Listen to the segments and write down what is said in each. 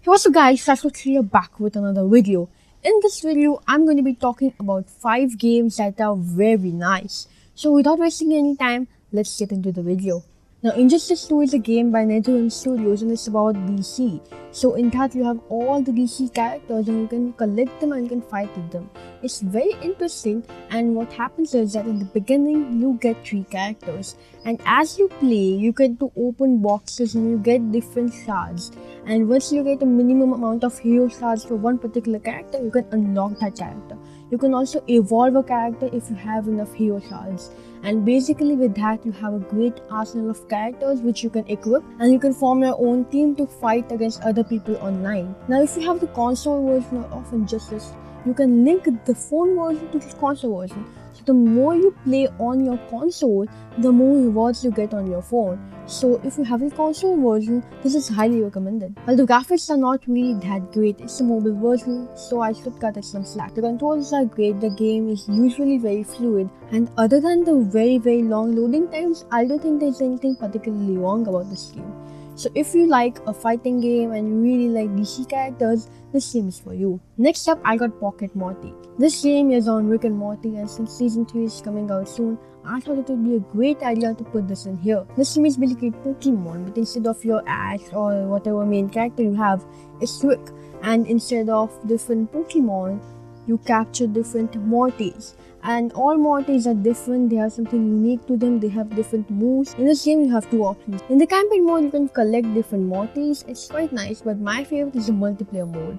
Hey, what's up guys, Shashwat here back with another video. In this video, I'm going to be talking about 5 games that are very nice. So without wasting any time, let's get into the video. Now Injustice 2 is a game by NetherRealm Studios and it's about DC. So in that you have all the DC characters and you can collect them and you can fight with them. It's very interesting, and what happens is that in the beginning you get 3 characters, and as you play you get to open boxes and you get different shards, and once you get a minimum amount of hero shards for one particular character you can unlock that character. You can also evolve a character if you have enough hero shards, and basically with that you have a great arsenal of characters which you can equip, and you can form your own team to fight against other people online. Now if you have the console version of Injustice, you can link the phone version to the console version. So the more you play on your console, the more rewards you get on your phone. So if you have a console version, this is highly recommended. While the graphics are not really that great, it's a mobile version, so I should cut it some slack. The controls are great, the game is usually very fluid, and other than the very long loading times, I don't think there's anything particularly wrong about this game. So if you like a fighting game and you really like DC characters, this game is for you. Next up, I got Pocket Morty. This game is on Rick and Morty, and since season 3 is coming out soon, I thought it would be a great idea to put this in here. This game is basically Pokemon, but instead of your Ash or whatever main character you have, it's Rick. And instead of different Pokemon, you capture different Mortys. And all Mortys are different, they have something unique to them, they have different moves. In this game you have 2 options. In the campaign mode you can collect different Mortys, it's quite nice, but my favorite is the multiplayer mode.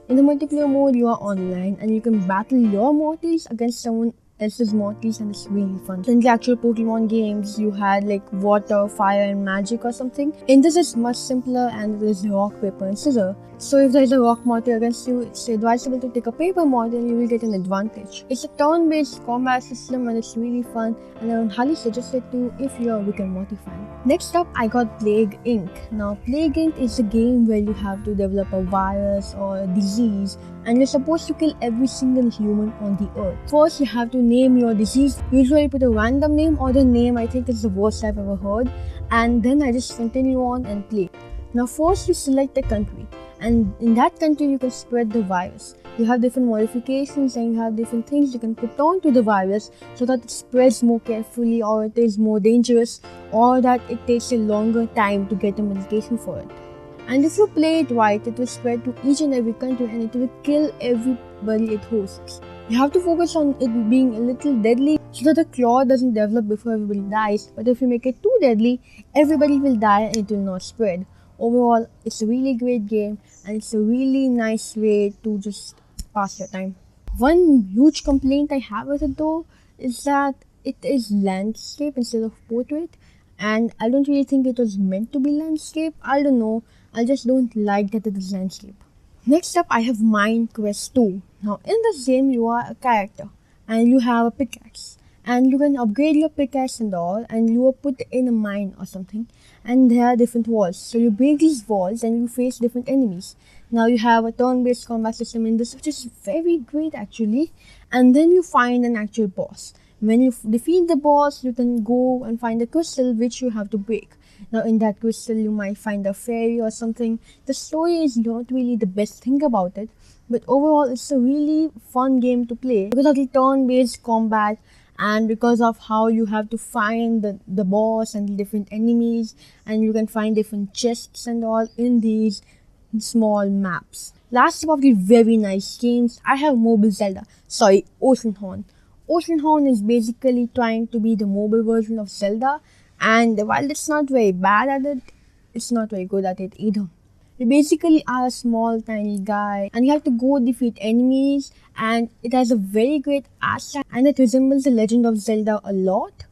In the multiplayer mode you are online and you can battle your Mortys against someone else's Mortys, and it's really fun. So in the actual Pokemon games you had like water, fire and magic or something. In this it's much simpler and it is rock, paper and scissors. So if there is a rock Morty against you, it's advisable to take a paper Morty and you will get an advantage. It's a turn-based combat system and it's really fun, and I would highly suggest it to you if you're a Rick and Morty fan. Next up, I got Plague Inc. Now Plague Inc. is a game where you have to develop a virus or a disease, and you're supposed to kill every single human on the earth. First, you have to name your disease. Usually put a random name, or the name I think is the worst I've ever heard, and then I just continue on and play. Now first you select a country, and in that country you can spread the virus. You have different modifications and you have different things you can put on to the virus so that it spreads more carefully, or it is more dangerous, or that it takes a longer time to get a medication for it. And if you play it right, it will spread to each and every country and it will kill everybody it hosts. You have to focus on it being a little deadly so that the claw doesn't develop before everybody dies, but if you make it too deadly, everybody will die and it will not spread. Overall, it's a really great game and it's a really nice way to just pass your time. One huge complaint I have with it though is that it is landscape instead of portrait, and I don't really think it was meant to be landscape. I don't know, I just don't like that it is landscape. Next up, I have Mine Quest 2. Now in this game you are a character and you have a pickaxe, and you can upgrade your pickaxe and all, and you are put in a mine or something, and there are different walls. So you break these walls and you face different enemies. Now you have a turn-based combat system in this, which is very great actually, and then you find an actual boss. When you defeat the boss, you can go and find a crystal which you have to break. Now in that crystal you might find a fairy or something. The story is not really the best thing about it, but overall it's a really fun game to play because of the turn-based combat and because of how you have to find the boss and the different enemies, and you can find different chests and all in these small maps. Last of the very nice games, I have Mobile Zelda. Sorry, Oceanhorn. Oceanhorn is basically trying to be the mobile version of Zelda, and while it's not very bad at it, it's not very good at it either. You basically are a small tiny guy and you have to go defeat enemies, and it has a very great art style and it resembles The Legend of Zelda a lot.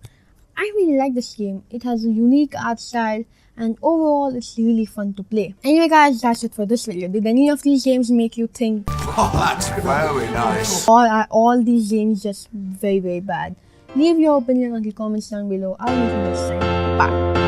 I really like this game. It has a unique art style and overall it's really fun to play. Anyway guys, that's it for this video. Did any of these games make you think, Oh, that's very nice. or are all these games just very bad? Leave your opinion on the comments down below. I'll meet you next time. Bye.